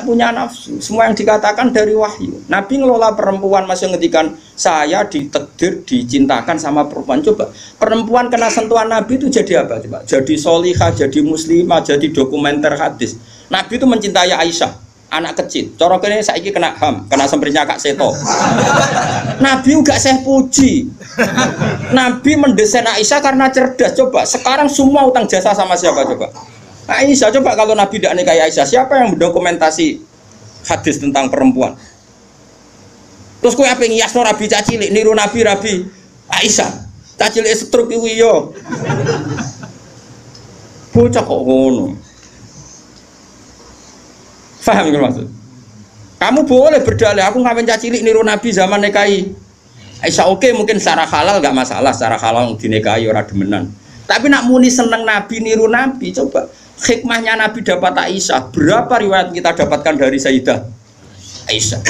punya nafsu. Semua yang dikatakan dari wahyu. Nabi ngelola perempuan masih ngendikan saya ditakdir dicintakan sama perempuan. Coba perempuan kena sentuhan Nabi itu jadi apa? Coba jadi solihah, jadi muslimah, jadi dokumenter hadis. Nabi itu mencintai Aisyah, anak kecil. Coroknya saiki kena ham, kena semprinya Kak Seto. Nabi enggak saya puji. Nabi mendesain Aisyah karena cerdas. Coba sekarang semua utang jasa sama siapa coba? Aisyah. Coba kalau Nabi tidak nikahi Aisyah, siapa yang mendokumentasi hadis tentang perempuan? Terus kowe ape ngiasno Rabi cacilik niru Nabi Aisyah. Cacilik stroke kuwi yo. Bocah kok ngono. Paham gitu maksud? Kamu boleh berdalih aku ngawin cacilik niru Nabi zaman nikahi Aisyah. Oke, mungkin secara halal enggak masalah, secara halal dinikahi ora demenan. Tapi nak muni seneng Nabi niru Nabi, coba hikmahnya Nabi dapat Aisyah. Berapa riwayat kita dapatkan dari Sayyidah Aisyah?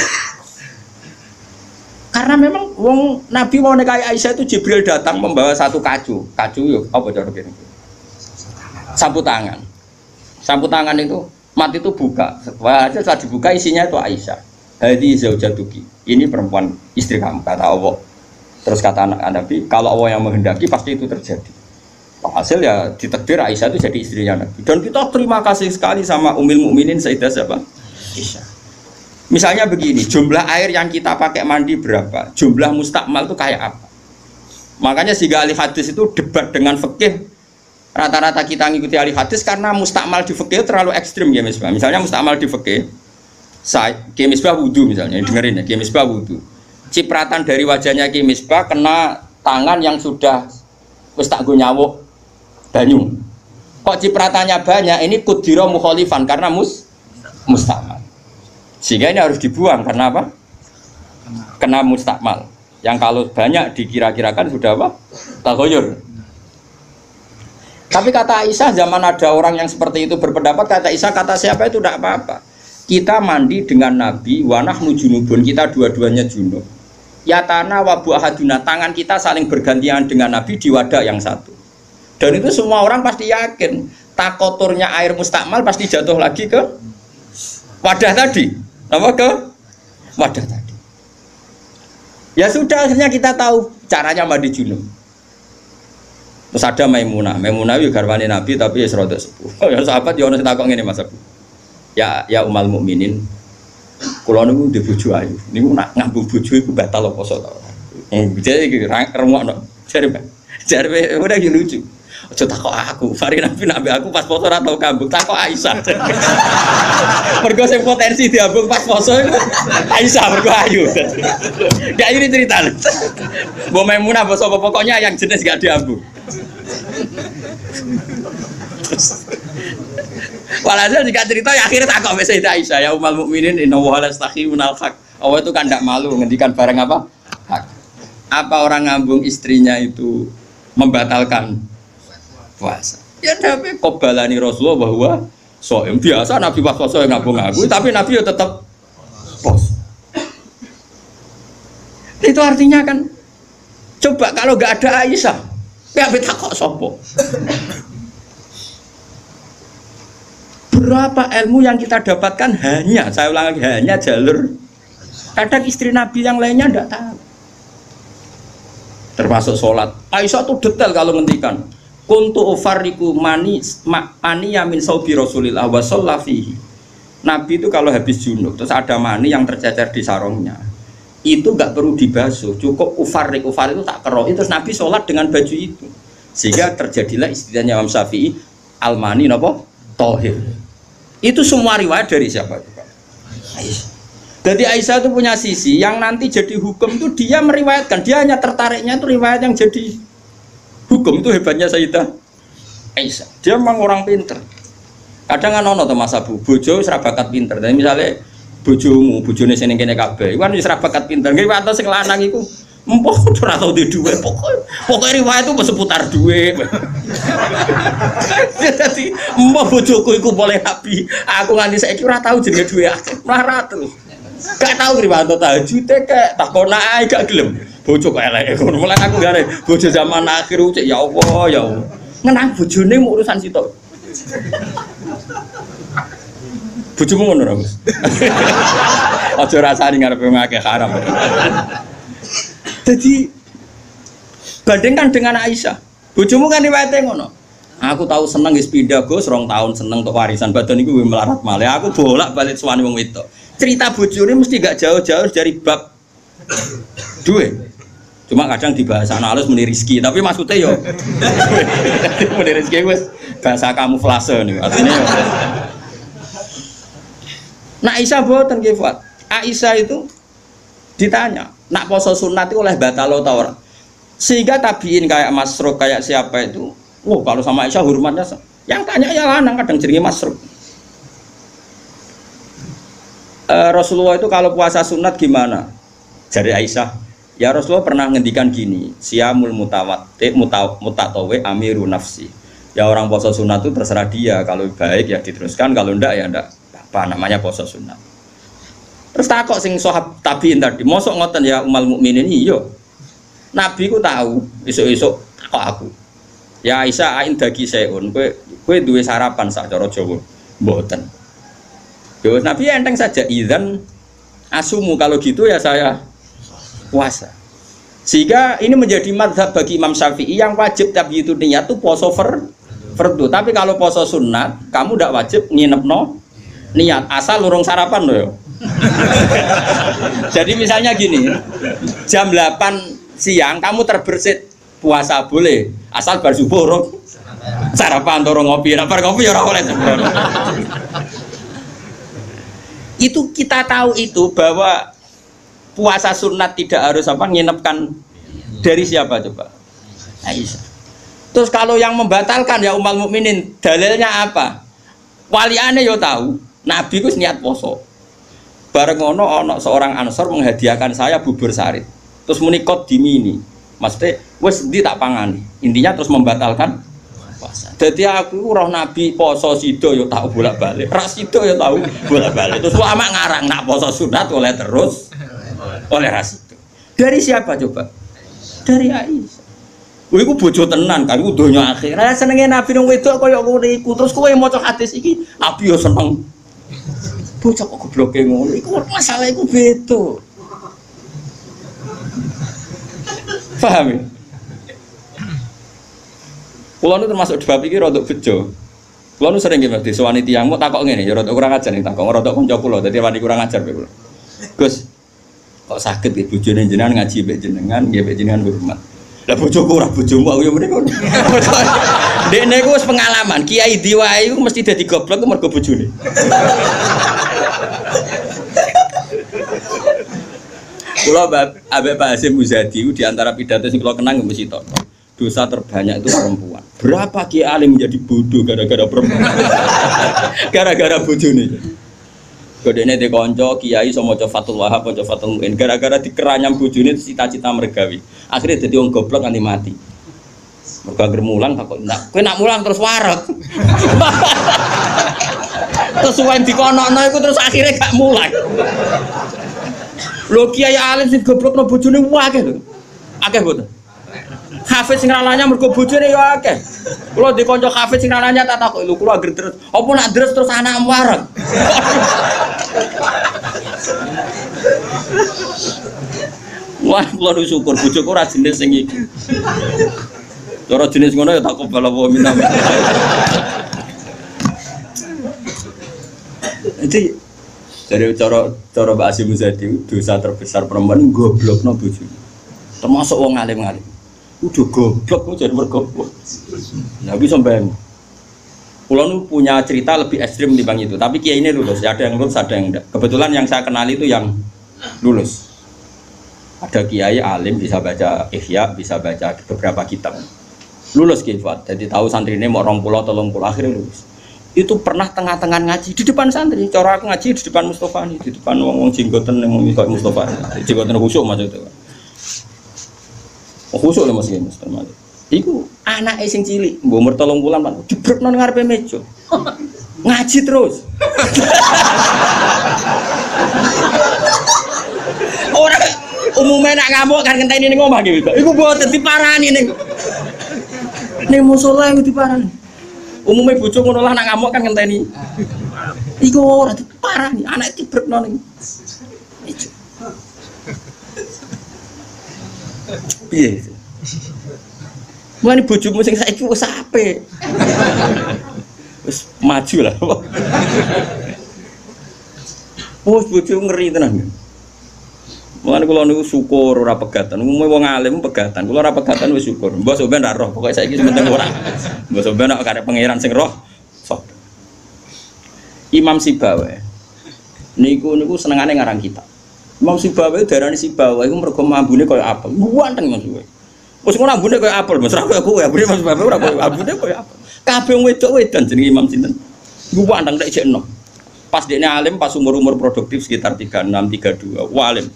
Karena memang wong Nabi mau nikahi Aisyah itu Jibril datang membawa satu kacu yuk apa cara gini? Sapu tangan. Sapu tangan itu mati itu buka. Wah, setelah dibuka isinya itu Aisyah. Hadi zaujatuki. Ini perempuan istri kamu kata Allah. Terus kata anak Nabi, kalau Allah yang menghendaki pasti itu terjadi. Hasil ya ditakdir Aisyah itu jadi istrinya Nabi. Dan kita terima kasih sekali sama Ummul Mukminin Sayyidah siapa? Aisyah. Misalnya begini, jumlah air yang kita pakai mandi berapa? Jumlah mustakmal itu kayak apa? Makanya sehingga ahli hadis itu debat dengan fikih. Rata-rata kita ngikuti ahli hadis karena mustakmal di fikih terlalu ekstrim ya Misbah. Misalnya mustakmal di fikih, Ki Misbah wudu misalnya, dengerin ya, Ki Misbah wudu. Cipratan dari wajahnya Ki Misbah kena tangan yang sudah wis tak go nyawuk banyu. Kok cipratannya banyak? Ini kudiro mukhalifan karena mustakmal. Sehingga ini harus dibuang karena apa? Kena mustakmal. Yang kalau banyak dikira-kirakan sudah apa? Taghayyur. Tapi kata Aisyah, zaman ada orang yang seperti itu berpendapat, kata Aisyah, kata siapa itu tidak apa-apa. Kita mandi dengan Nabi, wa nahnu junubun, kita dua-duanya junub. Yatana wa bu ahaduna, tangan kita saling bergantian dengan Nabi di wadah yang satu. Dan itu semua orang pasti yakin, takoturnya air mustakmal pasti jatuh lagi ke wadah tadi. Apa ke wadah tadi? Ya sudah, akhirnya kita tahu caranya mandi junub. Terus ada Maimunah itu garwane Nabi tapi ya serodok sepuh. Ya sahabat ya ono takok ngene Mas Abu. Ya Ummul Mukminin. Kula niku ndek bojo ayu. Niku nak ngambung bojo iku batal apa poso to. Jadi iki remokno. Jare udah lucu. Aja takok aku, Fari Nabi aku pas poso ora tau kambung, takok Aisyah. Mergo sing potensi diambung pas poso iku Aisyah mergo ayu. Gak ini ceritane. Mbok Maimunah basa apa pokoknya yang jenis gak diambung. Walhasil jika cerita ya akhirnya takok mbek Sayyidah Aisyah, ya Ummul Mukminin inna wa la yastahi minal haq. Allah itu kan ndak malu ngendikan barang apa? Hak. Apa orang ngambung istrinya itu membatalkan puasa? Ya tapi qobalani Rasulullah bahwa soem biasa Nabi pas puasa yang ngambung aku, tapi Nabi ya tetap puasa. Itu artinya kan coba kalau nggak ada Aisyah, ya beta kok sopo. Berapa ilmu yang kita dapatkan hanya, saya ulang lagi, hanya jalur. Kadang istri Nabi yang lainnya tidak tahu. Termasuk sholat. Aisyah tuh detail kalau ngendikan. Kuntu ufarriku mani yamin saubi Rasulillah wa shallafihi. Nabi itu kalau habis junub terus ada mani yang tercecer di sarungnya, itu nggak perlu dibasuh, cukup ufar itu tak keroi, terus Nabi sholat dengan baju itu, sehingga terjadilah istilahnya Imam Syafi'i al-mani nopo tohir. Itu semua riwayat dari siapa itu Pak? Aisyah. Jadi Aisyah itu punya sisi yang nanti jadi hukum itu dia meriwayatkan, dia hanya tertariknya itu riwayat yang jadi hukum. Itu hebatnya Sayyidah Aisyah. Dia memang orang pinter. Kadang kan ono to Mas Abu, bojo wis ra bakat pinter. Dan misalnya bojomu, bojone sing kene kabeh, iku kan wis ra bakat pinter. Nggih wae sing lanang iku empuk ora tau duwe duwe, pokoke riwayat itu seputar duwe. Dadi empuk bojoku iku boleh nabi. Aku nganti saiki ora tau jenenge duwe akeh. Melarat terus. Gak tau riwayat tahajud kek takon ae gak gelem. Bojo kok elek ngono. Mulane aku gare bojo zaman akhir cek ya Allah ya Allah. Ngenang bojone mau urusan sitok. Bojomu ngono ora, Gus? Aja rasani ngarepe ngakeh haram. Jadi bandingkan dengan Aisyah. Bojomu kan riwayate ngono. Aku tahu seneng wis pindah Gus, 2 tahun seneng untuk warisan badan iku melarat malih. Aku bolak-balik suwani wong wedok. Cerita bojone mesti gak jauh-jauh dari bab duwe. Cuma kadang di bahasa halus muni rezeki, tapi maksudnya yo muni rezeki wis bahasa kamuflase niku. Artinya yo. Nah Aisyah boten nggih, Fuad. Aisyah itu ditanya, nak poso sunat itu oleh batalo ta ora? Sehingga tabiin kayak Masruq kayak siapa itu, kalau sama Aisyah hormatnya yang tanya ya lanang kadang jenenge Masruq. Rasulullah itu kalau puasa sunat gimana? Jadi Aisyah, ya Rasulullah pernah ngendikan gini, siyamul mutatawe amiru nafsi. Ya orang puasa sunat itu terserah dia, kalau baik ya diteruskan, kalau enggak ya enggak. Apa namanya puasa sunat. Terus takok sing sahabat tabiin tadi, mosok ngoten ya umal mukminin iya. Nabi ku tahu, esuk-esuk takok aku. Ya Aisyah ain dagi seun, kowe duwe sarapan sak cara Jawa. Mboten. Ya Nabi enteng saja idzan asumu kalau gitu ya saya puasa. Sehingga ini menjadi mazhab bagi Imam Syafi'i yang wajib tapi itu niat itu poso fardu. Tapi kalau poso sunat, kamu tidak wajib nginepno niat asal lurung sarapan loh. Jadi misalnya gini, jam 8 siang kamu terbersit puasa boleh, asal bar subuh urung sarapan turun ngopi, bar ngopi ya ora oleh. Itu kita tahu itu bahwa puasa sunat tidak harus apa nginepkan dari siapa coba? Aisyah. Terus kalau yang membatalkan ya ummul mukminin, dalilnya apa? Waliane yo tahu, Nabi ku niat poso. Bareng ono seorang Ansor menghadiahkan saya bubur sarit. Terus muni dimini. Maksudnya wis ndi tak pangani. Intinya terus membatalkan puasa. Jadi aku roh Nabi poso sido yo tahu bolak-balik. Ras sido yo tahu bolak-balik. Terus ulama ngarang nak poso sunat oleh terus oleh ras itu. Dari siapa coba? Dari Aisyah. Kowe iku bojo tenan kan iku donya akhir. Lah senenge Nabi nang wedok kaya ngono iku. Terus kowe maca hadis iki Nabi yo seneng. Bocah kok gobloke ngono iku masalah iku beda. Paham ya? Kulo nu termasuk bab iki rodok bejo. Kulo nu sering nggih disowani tiyang mau takok ngene ya rodok kurang ajar nih takok rodok kanca kula dadi wani kurang ajar kowe kula. Gus, kok sakit nggih bojone jenengan ngaji mbek jenengan nggih mbek jenengan hormat. Lah bojoku ora bojomu aku ya mrene kono. Dekne ku wis pengalaman, kiai diwae iku mesti dadi goblok mergo bojone. Kula Mbak Pak Hasyim Muzadi di antara pidato sing kula kenang mesti tok. Dosa terbanyak itu perempuan. Berapa kiai alim menjadi bodoh gara-gara perempuan? Gara-gara bojone. Godene de kanca kiai iso maca Fathul Wahhab, maca Fathul Muin. Gara-gara dikeranyam bojone cita-cita mergawi. Akhirnya dadi wong goblok nganti mati. Mergo anggere mulang takok, "Nak, kowe nak mulang terus wareg." Terus suwen dikonokno iku terus akhirnya gak mulang. Lho kiai alim sing goblokno bojone akeh lho. Akeh mboten. Hafiz sing ralanya mergo bojone ya akeh. Kula di kanca hafiz sing ralanya tak takok lho kula anggere terus apa nak deres terus anak wareg. Wah, kula syukur bojoku ora jenis sing iki. Cara jenis ngono ya tak kobal apa minta. Jadi dari cara Mbak Hasyim Muzadi dosa terbesar perempuan goblokno bojone. Termasuk wong alim-alim. Udah goblok kok jadi mergoblok. Nah bisa bayang. Kula nu punya cerita lebih ekstrim dibanding itu, tapi kiai ini lulus, ada yang lulus, ada yang enggak. Kebetulan yang saya kenali itu yang lulus. Ada kiai alim bisa baca Ihya, bisa baca beberapa kitab. Lulus kifat, jadi tahu santri ini mau 20 atau 30 akhirnya lulus. Itu pernah tengah-tengah ngaji di depan santri. Cara aku ngaji di depan Mustofa nih, di depan wong jenggoten yang mau Mustofa. Jenggoten khusyuk maksudnya. Oh khusyuk lho Mas Yen, Mas. Iku anake sing cilik, mbok umur 3 bulan Pak, jebrekno nang ngarepe meja. Ngaji terus. Ora umumnya nak ngamuk kan ngenteni ning omah iki. Iku mboten diparani ning musala iku diparani. Umumnya bojo ngono lah nak ngamuk kan ngenteni. Iku ora parah nih, anak dibrekno ning. Piye? Mulane bojomu sing saiki wis apik. Wis maju lah. Oh, bojomu ngeri tenan. Mulane kula niku syukur ora pegatan. Umume wong alim pegatan. Kula ora pegatan wis syukur. Mbok sampean ra roh, pokoke saiki penting ora. Mbok sampean nek karep pangeran sing roh. Sok. Imam Sibawa. Niku senengane ngarang kitab. Imam Sibawa darani Sibawa iku mergo ambune koyo apel. Guanteng Mas Sibawa. Wis ngono ambune koyo apel, Mas. Ora koyo kowe, ambune Mas Sibawa ora koyo ambune koyo apel. Kabeh wong wedok-wedan jenenge Imam sinten? Guanteng nek jek enom. Pas dekne alim pas umur-umur produktif sekitar 36, 32. Walim.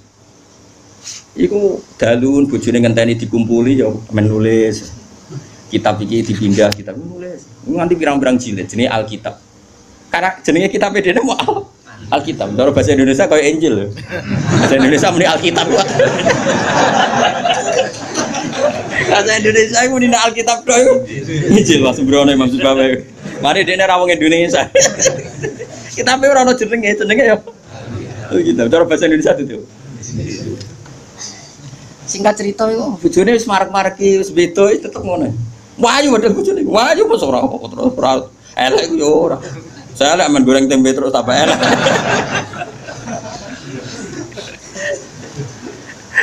Iku dalun bojone ngenteni dikumpuli ya menulis. Kitab iki dipindah, kitab nulis. Nganti pirang-pirang jilid jenenge Alkitab. Karena jenenge kitab dene mau Alkitab. Cara bahasa Indonesia kayak Injil lho. Bahasa Indonesia muni Alkitab. Bahasa Indonesia muni Alkitab tok iku. Injil Mas Brono Imam Sibawa. Mari dene ra wong Indonesia. Kitabe ora ono jenenge ya. Oh gitu. Cara bahasa Indonesia itu. Singkat cerita iku bojone wis marek-mareki wis beda tetep ngono. Wayu padahal bojone. Wayu mos ora terus ora elek yo ora. Saya lek men goreng tempe terus tambah enak.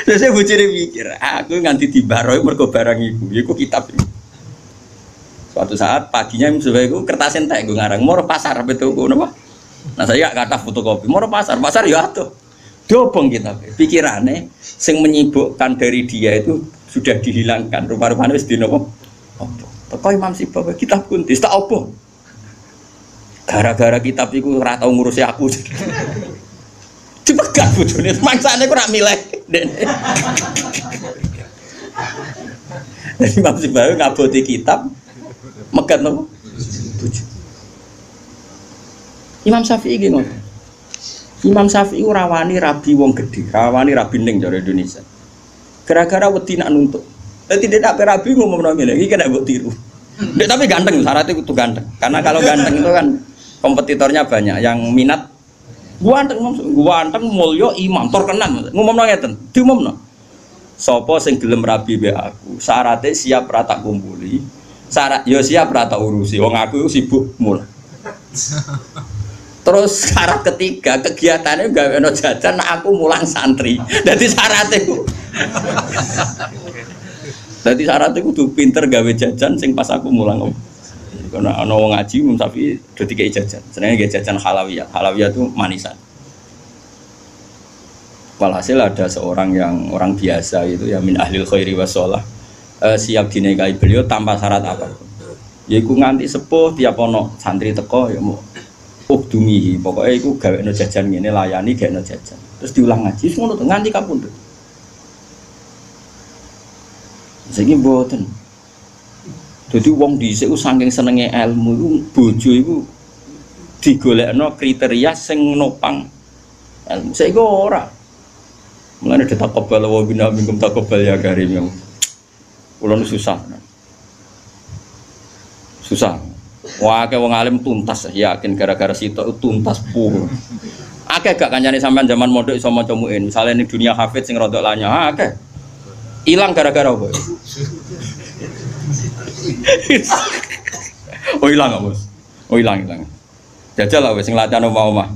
Terus saya bojone mikir, aku nganti dibaroi mergo barang iku kitab iku. Suatu saat paginya Mustafa iku kertas entek nggo ngarang, moro pasar betul napa? Nah saya kata fotokopi, moro pasar ya atuh. Dobong kitab. Pikirane sing menyibukkan dari dia itu sudah dihilangkan. Rupa-rupane wis dinopo? Apa? Teko Imam Sibawa kitab kuntis tak apa? Gara-gara kitab iku ora tau ngurusi aku. Dipegat bojone, mangsane ku ora milih. Jadi Imam Sibawa ngaboti kitab megat napa? Imam Syafi'i iki ngono. Imam Syafi'i ora wani rabi wong gedhe, rawani rabi ning cara Indonesia. Gara-gara wedi nak nuntut. Dadi tidak rabi ngomong ngene, iki kena mbok tiru. Tapi ganteng, syaratnya kudu ganteng. Karena kalau ganteng itu kan kompetitornya banyak yang minat. Ganteng mulya imam terkenal. Ngomongno ngeten, diumumno. Sapa sing gelem rabi mbek aku, syaratnya siap ra tak kumpuli. Syarat ya siap ra tak urusi. Wong aku sibuk mulah. Terus syarat ketiga kegiatannya gawe ono jajan aku mulang santri. Jadi syaratnya Jadi syaratnya kudu pinter gawe jajan sing pas aku mulang. Karena ana wong ngaji Imam Syafi'i do dikei jajan. Senenge gawe jajan halawiyah. Halawiyah itu manisan. Walhasil ada seorang yang orang biasa itu ya min ahlil khairi wassalah siap dinikahi beliau tanpa syarat apapun. Yaiku nganti sepuh tiap ono santri teko ya mau ukdumihi, pokoknya itu gawekno jajan ngene layani gawekno jajan. Terus diulang ngaji ngono to nganti kapundhut. Saiki mboten. Dadi wong dhisik saking senenge ilmu iku bojo iku digolekno kriteria sing nopang ilmu. Saiki ora. Mulane ditakobal wa bina minkum takobal ya karim yang kula susah. Susah. Wah, kayak wong alim tuntas, yakin gara-gara sitok tuntas puh. Akeh gak kancane sampean zaman mondok iso maca muin. Misale ning dunia hafid sing rodok lanya, akeh. Ilang gara-gara apa? Oh ilang gak, Bos? Oh ilang. Jajal lah wis sing latihan omah-omah.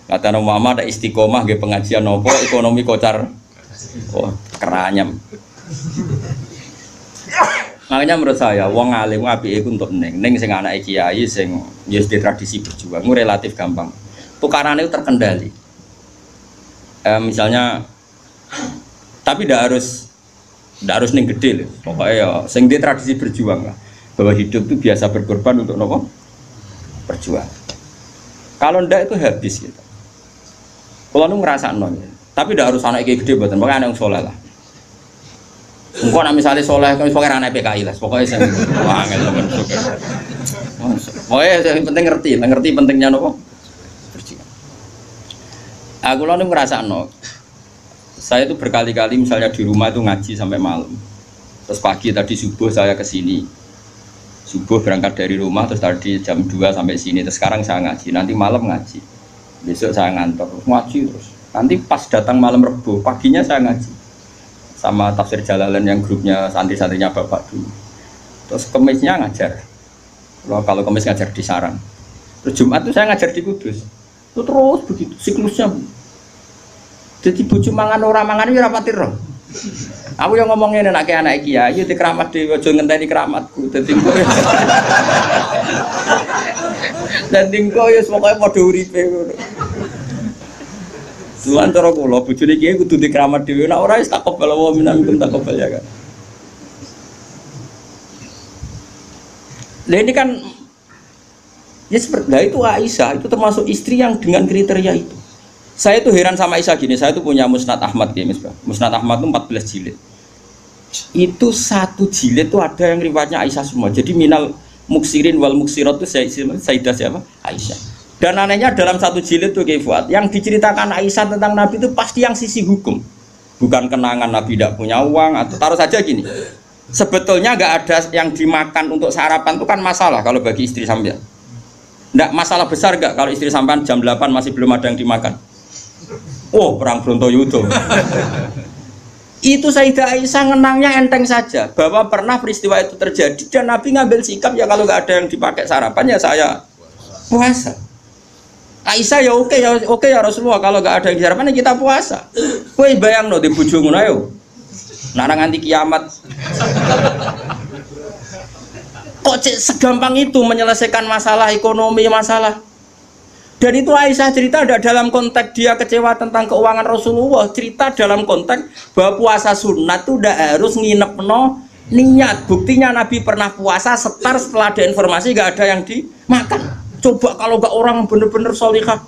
Latihan omah ada istiqomah nggih pengajian nopo ekonomi kocar. Oh, keranyam. Makanya menurut saya, wong alim apike iku untuk neng sing anake kiai sing ya di tradisi berjuang, itu relatif gampang. Tukarannya itu terkendali. Misalnya, tapi tidak harus neng gede loh. Pokoknya ya, sing di tradisi berjuang lah. Bahwa hidup itu biasa berkorban untuk nopo berjuang. Kalau ndak itu habis gitu. Kalau nu ngerasa non, tapi tidak harus anak kiai gede buatan, pokoknya anak yang soleh lah. Engkau nak misalnya soleh, kau pokoknya anak PKI lah, pokoknya saya angel teman suka. Pokoknya yang penting ngerti pentingnya nopo. Aku lalu ngerasa no, saya itu berkali-kali misalnya di rumah itu ngaji sampai malam, terus pagi tadi subuh saya kesini, Subuh berangkat dari rumah terus tadi jam 2 sampai sini, terus sekarang saya ngaji, nanti malam ngaji, besok saya ngantor ngaji terus, nanti pas datang malam Rebo paginya saya ngaji sama tafsir Jalalain yang grupnya santri-santrinya bapak dulu, terus Kemisnya ngajar, kalau Kemis ngajar di Sarang, terus Jumat itu saya ngajar di Kudus, itu terus begitu siklusnya. Jadi bojo mangan ora mangan iki rapati roh. Aku yang ngomongin anak kiai di keramat dhewe aja ngenteni keramatku. Dadi engko. Dadi engko ya pokoke padha uripe ngono. Tuhan cara kula bojone kiai kudu di keramat dhewe nek ora wis takobal wa minkum takobal ya kan. Lah ini kan ya seperti itu Aisyah itu termasuk istri yang dengan kriteria itu. Saya itu heran sama Aisyah gini, saya itu punya Musnad Ahmad ya, Musnad Ahmad itu 14 jilid. Itu satu jilid itu ada yang riwayatnya Aisyah semua. Jadi minal muksirin wal muksirat itu Sayyidah siapa? Aisyah. Dan anehnya dalam satu jilid itu Fuad, yang diceritakan Aisyah tentang Nabi itu pasti yang sisi hukum. Bukan kenangan Nabi tidak punya uang atau taruh saja gini. Sebetulnya nggak ada yang dimakan untuk sarapan itu kan masalah kalau bagi istri sampean. Nggak masalah besar nggak kalau istri sampean jam 8 masih belum ada yang dimakan. Oh, perang Brontoyudo. Itu Sayyidah Aisyah ngenangnya enteng saja bahwa pernah peristiwa itu terjadi dan Nabi ngambil sikap ya kalau nggak ada yang dipakai sarapan ya saya puasa. Aisyah ya oke ya Rasulullah kalau nggak ada yang sarapan ya kita puasa. Kowe bayangno di bojomu ayo. Nang nganti kiamat. Kok segampang itu menyelesaikan masalah ekonomi masalah. Dan itu Aisyah cerita ada dalam konteks dia kecewa tentang keuangan Rasulullah, cerita dalam konteks bahwa puasa sunat itu udah harus nginep niat. Buktinya Nabi pernah puasa setelah ada informasi gak ada yang dimakan. Coba kalau gak orang bener-bener sholihah.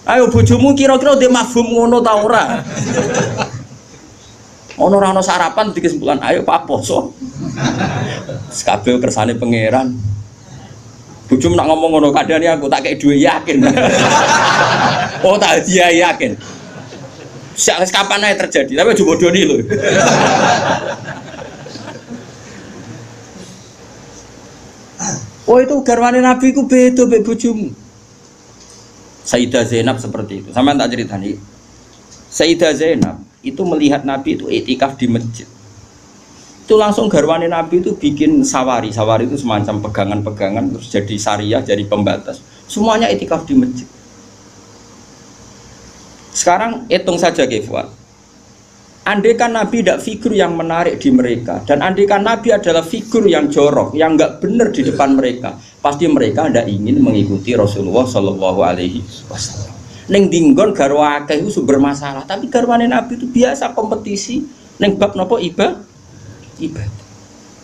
Ayo bojomu kira-kira dia mafhum ngono ta ora? Ono ora ono sarapan di kesimpulan ayo Pak poso. Kabeh kersane pangeran. Bujum nak ngomong ngono kadane aku tak kei duwe yakin. Oh tak dia yakin. Sak kapan ae terjadi, tapi aja bodoni lho. Oh itu garwane Nabi ku beda mek bojomu. Sayyidah Zainab seperti itu. Sampeyan tak ceritani. Sayyidah Zainab itu melihat Nabi itu iktikaf di masjid. Itu langsung garwane Nabi itu bikin sawari itu semacam pegangan-pegangan terus jadi syariah, jadi pembatas semuanya iktikaf di masjid. Sekarang hitung saja Fuad, andai kan Nabi tidak figur yang menarik di mereka dan andai kan Nabi adalah figur yang jorok yang nggak benar di depan mereka, pasti mereka tidak ingin mengikuti Rasulullah Shallallahu Alaihi Wasallam. Neng dinggon garwa akeh itu sumber masalah, tapi garwane Nabi itu biasa kompetisi neng bab nopo ibadah.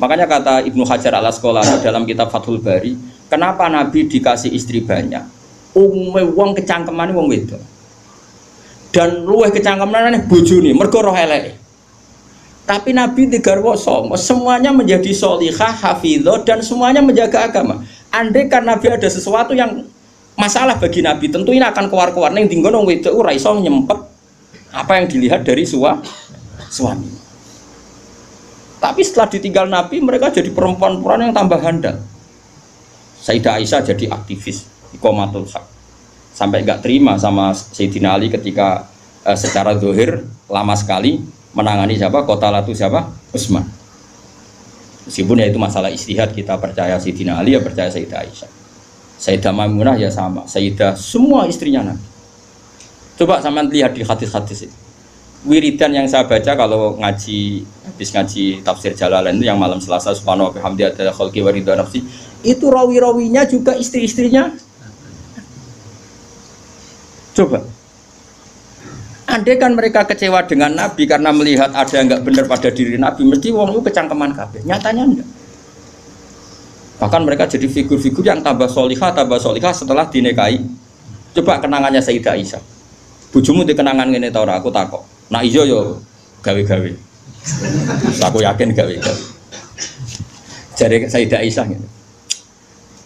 Makanya kata Ibnu Hajar al Asqalani dalam kitab Fathul Bari, kenapa Nabi dikasih istri banyak? Umume wong kecangkemane wong wedok. Dan luwih kecangkemane bojone mergo roh eleke. Tapi Nabi digarwa semuanya menjadi sholihah, hafizah dan semuanya menjaga agama. Andai kan Nabi ada sesuatu yang masalah bagi Nabi, tentu ini akan keluar-keluar ning dinggon wong wedok ora iso nyempet apa yang dilihat dari suami. Tapi setelah ditinggal Nabi, mereka jadi perempuan-perempuan yang tambah handal. Sayyidah Aisyah jadi aktivis iqamatul haq. Sampai nggak terima sama Sayyidina Ali ketika secara zahir lama sekali menangani siapa? Qatalatu siapa? Utsman. Meskipun ya itu masalah istihad, kita percaya Sayyidina Ali ya percaya Sayyidah Aisyah. Sayyidah Maimunah ya sama, Sayyidah semua istrinya Nabi. Coba sampean lihat di hadis-hadis itu. Wiridan yang saya baca kalau habis ngaji tafsir Jalalain itu yang malam Selasa subhanahu wa bihamdi adalah khalqi wa ridha nafsi, itu rawi-rawinya juga istri-istrinya. Coba andai kan mereka kecewa dengan Nabi karena melihat ada yang nggak benar pada diri Nabi, mesti wong itu kecangkeman kabeh. Nyatanya enggak. Bahkan mereka jadi figur-figur yang tambah solihah setelah dinikahi. Coba kenangannya Sayyidah Aisyah. Bojomu di kenangan ngene ta ora? Aku takok. Nah iya yo gawe-gawe. Aku yakin gawe-gawe. Jare Sayyidah Aisyah ngene.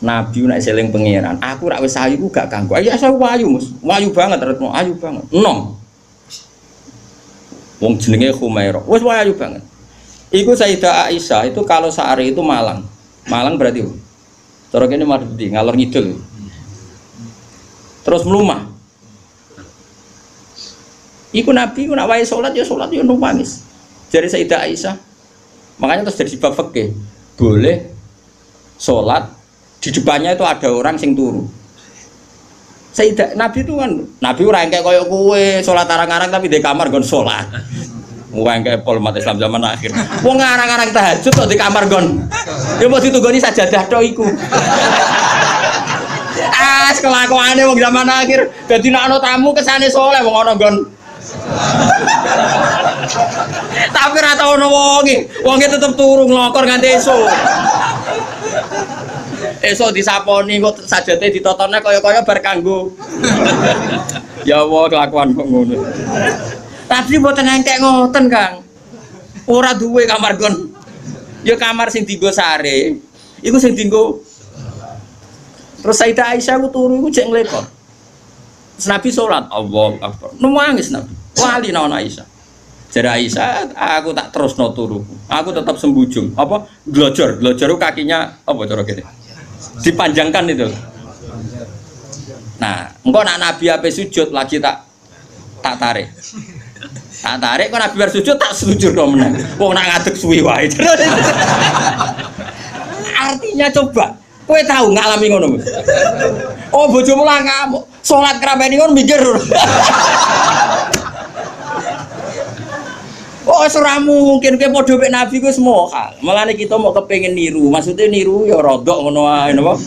Nabi nek seling pangeran, aku rak wis ayu gak ganggu. Ayo saya wayu, Mus. Wayu banget retno, ayu banget. Enom. Wong jenenge Khumairah. Wis wayu banget. Iku Sayyidah Aisyah itu kalau sehari itu malang. Malang berarti. Cara kene Mardi ngalor ngidul. Terus melumah. Iku Nabi ku nak wae salat ya nangis. Jare Sayyidah Aisyah. Makanya terus jadi bab fikih. Boleh salat di depannya itu ada orang sing turu. Sayyidah Nabi itu kan Nabi ora engke koyo kowe salat arang-arang tapi di kamar nggon salat. Wong engke pol umat Islam zaman akhir. Wong arang-arang tahajud kok di kamar nggon. Ya mesti tunggoni sajadah tok iku. Kelakuane wong zaman akhir dadi nek ana tamu kesane saleh wong ana nggon. Tapi ora tau ono wonge tetep turu nglokor nganti esuk. Esuk disaponi kok sajate ditotone kaya-kaya bar kanggo. Ya Allah kelakuan kok ngono. Tapi mboten engkek ngoten, Kang. Ora duwe kamar gon. Ya kamar sing dienggo sare. Iku sing dienggo. Terus Sayyidah Aisyah ku turu iku jek nglekor. Nabi salat, Allahu Akbar. Nangis Nabi. Wali naon Aisyah. Jare Aisyah, aku tak terusno turuku. Aku tetap sembujung. Apa? Glojor kakinya apa cara kene? Dipanjangkan itu. Nah, engko nak Nabi ape sujud lagi tak tarik. Tak tarik kok Nabi bar sujud tak sujud kok meneh. Wong nak ngadeg suwi wae. Artinya coba, kowe tahu ngalami ngono. Oh, bojomu lah ngamuk. Salat krameni ngono mikir. Oh, ora mungkin kowe padha mek Nabi ku semua. Mulane kita mau kepengin niru. Maksudnya niru ya rodok ngono wae napa?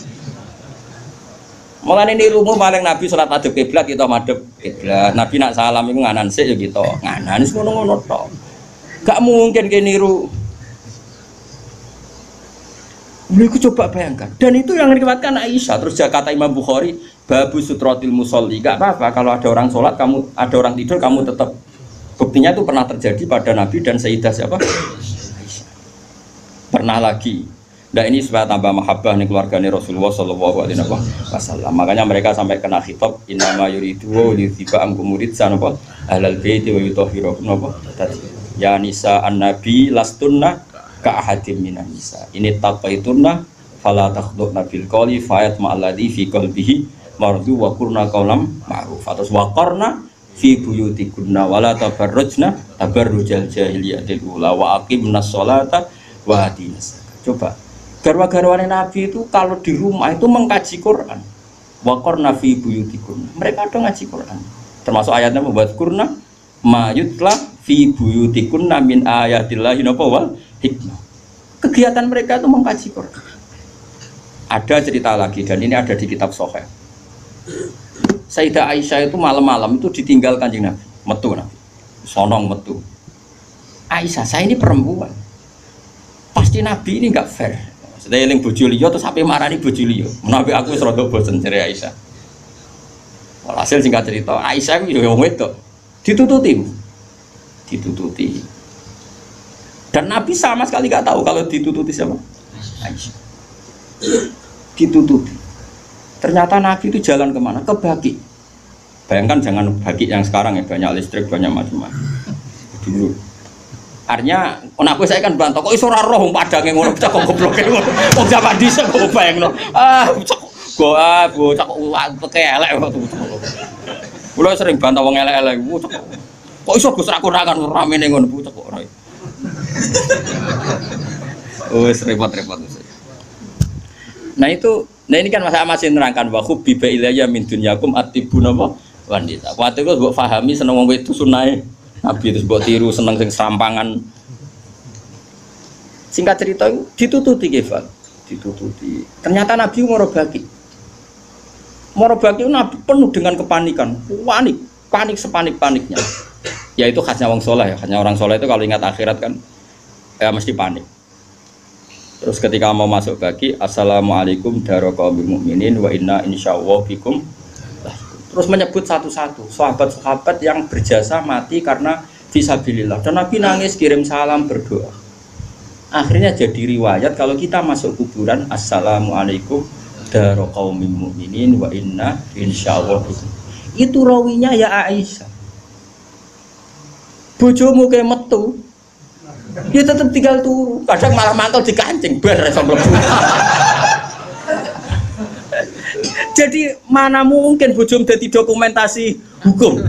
Mulane nirumu paling Nabi salat madhep kiblat kita madhep kiblat. Nabi nak salam iku nganan sik ya kita. Nganan wis ngono-ngono tok. Gak mungkin kowe niru. Mereka coba bayangkan. Dan itu yang diriwayatkan Aisyah. Terus kata Imam Bukhari, babu sutratil musolli. Gak apa-apa kalau ada orang sholat, kamu ada orang tidur, kamu tetap. Buktinya itu pernah terjadi pada Nabi dan Sayyidah siapa? Aisyah. Pernah lagi. Nah ini supaya tambah mahabbah nih keluarganya Rasulullah Shallallahu Alaihi Wasallam. Makanya mereka sampai kena khitab innama yuridu liyuthiba ankum muridsan apa ahlal baiti wa yutahhirakum apa ya nisa an-nabi lastunna ka ahadim minan nisa. Ini taqaitunna fala takhdurna bil qawli fayat ma'alladhi fi qalbihi mardu wa qurna qawlam ma'ruf. Atas waqarna fi buyutikunna wala tabarrujna tabarrujal jahiliyatil ula wa aqimnas sholata wa atinas. Coba garwa-garwane Nabi itu kalau di rumah itu mengkaji Quran. Waqarna fi buyutikunna. Mereka ada ngaji Quran. Termasuk ayatnya membuat kurna ma yutla fi buyutikunna min ayatillahi wal hikmah. Kegiatan mereka itu mengkaji Quran. Ada cerita lagi dan ini ada di kitab Sahih. Sayyidah Aisyah itu malam-malam itu ditinggal Kanjeng Nabi, metu Nabi. Sonong metu. Aisyah, saya ini perempuan. Pasti Nabi ini enggak fair. Sedaya eling bojo liya terus sampe marani bojo liya. Menawi aku wis rada bosen jare Aisyah. Walhasil singkat cerita, Aisyah ku yo wong wedok. Ditututi. Dan Nabi sama sekali enggak tahu kalau ditututi siapa? Aisyah. Ditututi. Ternyata Nabi itu jalan kemana? Ke Baqi. Bayangkan jangan Baqi yang sekarang ya, banyak listrik, banyak macam-macam. Dulu. Artinya, aku saya kan bantah, kok iso ora roh padange ngono, bocah kok gobloke ngono. Wong zaman dhisik kok bayangno. Bocah kok elek waktu. Kula sering bantah wong elek-elek. Kok iso Gus ra kurangan ramene ngono bocah kok ora. Wes repot-repot. Nah ini kan masih nerangkan wa hubbiba ilayya min dunyakum atibuna wanita. Waktu itu mbok pahami seneng wong wedok sunahe Nabi terus mbok tiru seneng sing serampangan. Singkat cerita itu ditututi Kefal. Ditututi. Ternyata Nabi Moro Baqi itu Nabi penuh dengan kepanikan. Panik sepanik-paniknya. Ya itu khasnya wong soleh ya. Khasnya orang soleh itu kalau ingat akhirat kan ya mesti panik. Terus ketika mau masuk Baqi, assalamualaikum daraqaumil mukminin wa inna insyaallah bikum. Terus menyebut satu-satu sahabat-sahabat yang berjasa mati karena fisabilillah. Dan Nabi nangis kirim salam berdoa. Akhirnya jadi riwayat kalau kita masuk kuburan assalamualaikum daraqaumil mukminin wa inna insyaallah bikum. Itu rawinya ya Aisyah. Bojomu ke metu. Ya tetap tinggal turu. Kadang malah mantel dikancing bar iso mlebu. Jadi mana mungkin bojom dadi dokumentasi hukum.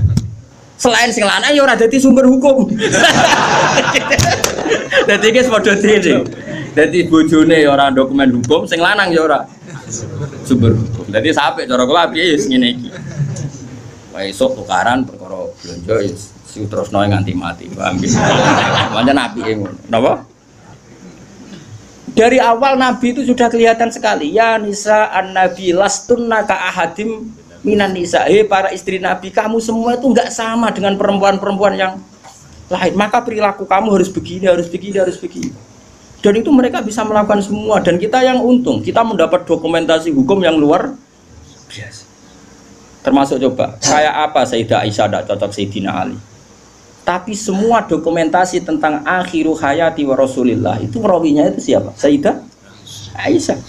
Selain sing lanang ya ora dadi sumber hukum. Dadi guys padha dene. Dadi bojone ya ora dokumen hukum, sing lanang ya ora sumber hukum. Dadi sampe cara kula piye wis ngene iki. Wae esuk tukaran perkara blonjo si terusno nganti mati. Paham nggih. Pancen apike ngono. Napa? Dari awal Nabi itu sudah kelihatan sekali. Ya nisa an-nabi lastunna ka ahadim minan nisa. Para istri Nabi, kamu semua itu enggak sama dengan perempuan-perempuan yang lain. Maka perilaku kamu harus begini, harus begini, harus begini. Dan itu mereka bisa melakukan semua. Dan kita yang untung, kita mendapat dokumentasi hukum yang luar biasa. Termasuk coba, kayak apa Sayyidah Aisyah tidak cocok Sayyidina Ali. Tapi semua dokumentasi tentang akhiru hayati wa Rasulillah itu rawinya itu siapa? Sayyidah Aisyah.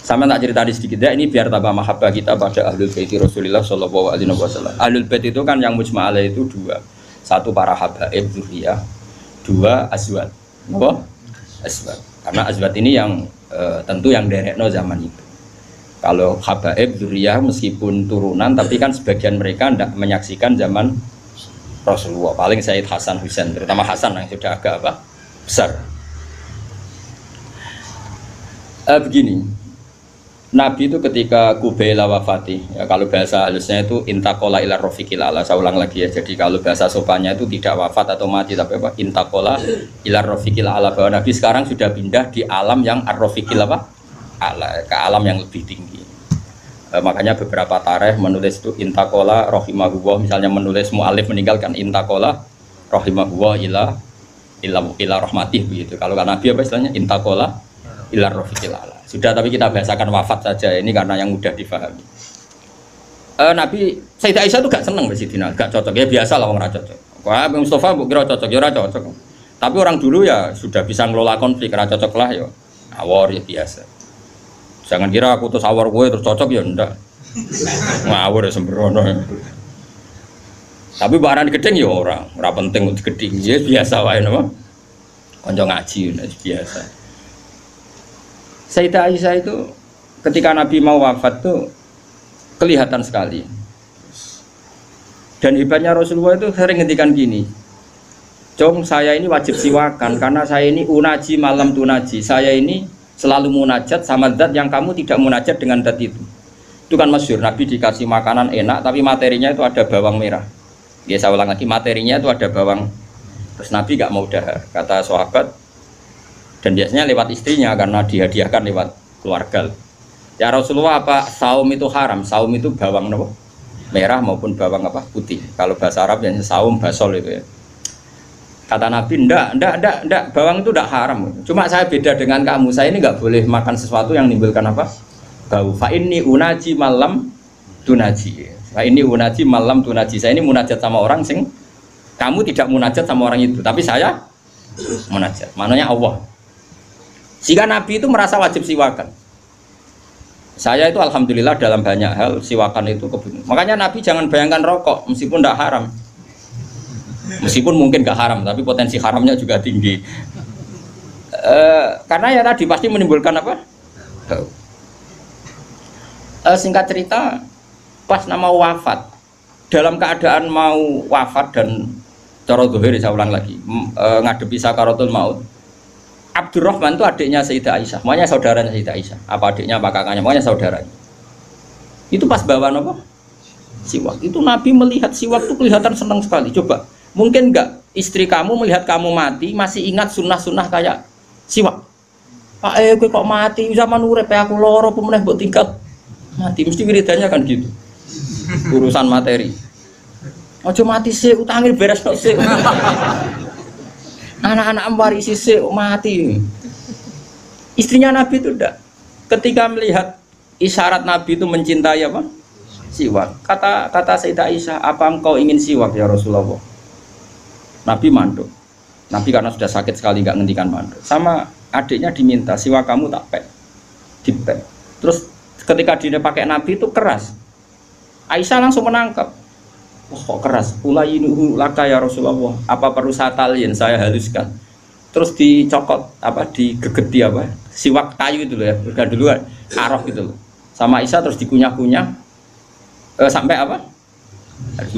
Sama tak cerita sedikit ya, ini biar tambah mahabbah kita pada Ahlul Bait Rasulillah sallallahu alaihi wasallam. Ahlul Bait itu kan yang mujma' alaih itu dua. Satu para habaib dzurriyyah, dua azwat. Apa? Azwat. Karena azwat ini yang tentu yang derekno zaman itu. Kalau habaib dzurriyyah meskipun turunan tapi kan sebagian mereka tidak menyaksikan zaman Rasulullah, paling Sayyid Hasan Husain, terutama Hasan yang sudah agak apa? Besar. Begini, Nabi itu ketika Kubaila wafati, ya kalau bahasa halusnya itu intakola ila rofiqil ala, saya ulang lagi ya, jadi kalau bahasa sopannya itu tidak wafat atau mati, tapi apa? Intakola ila rofiqil ala, bahwa Nabi sekarang sudah pindah di alam yang ar-rofiqil apa? Ala, ke alam yang lebih tinggi. Makanya beberapa tarikh menulis itu intakola rohimahullah, misalnya menulis mu'alif meninggalkan intakola rohimahullah ila rahmatih begitu. Kalau kan Nabi apa istilahnya intakola ila rofiqil ala. Sudah, tapi kita bahasakan wafat saja ini karena yang mudah difahami. Nabi Sayyidah Aisyah itu gak seneng Sayyidina, gak cocok ya, biasa lah orang cocok. Wah, Mustafa bu kira cocok, ya ora cocok. Tapi orang dulu ya sudah bisa ngelola konflik, ora cocok lah ya. Awor ya biasa. Jangan kira aku terus awar gue terus cocok ya ndak. Ngawur ya sembrono. Tapi barang gedeng ya ora penting untuk gedeng. Ya biasa wae napa. Kanca ngaji biasa. Sayyidah Aisyah itu ketika Nabi mau wafat tuh kelihatan sekali. Dan hebatnya Rasulullah itu sering ngendikan gini. Jong, saya ini wajib siwakan karena saya ini unaji malam tunaji. Saya ini selalu munajat sama zat yang kamu tidak munajat dengan zat itu. Itu kan masyhur, Nabi dikasih makanan enak tapi materinya itu ada bawang merah. Ya saya ulang lagi, materinya itu ada bawang. Terus Nabi gak mau dahar, kata sahabat. Dan biasanya lewat istrinya karena dihadiahkan lewat keluarga. Ya Rasulullah, apa saum itu haram? Saum itu bawang apa? Merah maupun bawang apa? Putih. Kalau bahasa Arab yang saum basol itu ya. Kata Nabi, enggak, bawang itu enggak haram. Cuma saya beda dengan kamu, saya ini enggak boleh makan sesuatu yang menimbulkan apa? Bau. Fa inni unaji malam tunaji. Fa inni unaji malam tunaji. Saya ini munajat sama orang sing kamu tidak munajat sama orang itu, tapi saya munajat. Maknanya Allah. Jika Nabi itu merasa wajib siwakan. Saya itu alhamdulillah dalam banyak hal siwakan itu kebutuhan. Makanya Nabi jangan bayangkan rokok meskipun enggak haram. Meskipun mungkin gak haram, tapi potensi haramnya juga tinggi. Karena ya tadi pasti menimbulkan apa? Singkat cerita, pas nama wafat, dalam keadaan mau wafat dan cara zuhir, saya ulang lagi, ngadepi sakaratul maut. Abdurrahman itu adiknya Sayyidah Aisyah, makanya saudaranya Sayyidah Aisyah. Apa adiknya, apa kakaknya, makanya saudaranya. Itu pas bawa apa? Siwak. Itu Nabi melihat siwak itu kelihatan senang sekali. Coba. Mungkin enggak istri kamu melihat kamu mati masih ingat sunnah-sunnah kayak siwak. Pak gue kok mati zaman urip aku loro pemeneh mbok tinggal mati, mesti wiridannya kan gitu. Urusan materi. Ojo mati sih, utangnya beres tok sih. Anak-anak warisi sih mati. Istrinya Nabi itu enggak. Ketika melihat isyarat Nabi itu mencintai apa? Siwak. Kata Sayyidah Aisyah, apa engkau ingin siwak ya Rasulullah? Nabi manduk. Nabi karena sudah sakit sekali nggak ngendikan manduk. Sama adiknya diminta siwak kamu tak pek, dipek. Terus ketika dia pakai Nabi itu keras. Aisyah langsung menangkap. Wah kok keras. Ulayinuhu laka ya Rasulullah. Apa perlu saya talin, saya haluskan. Terus dicokot apa digegeti apa? Siwak kayu itu loh ya. Udah duluan arok gitu loh. Sama Aisyah terus dikunyah-kunyah sampai apa?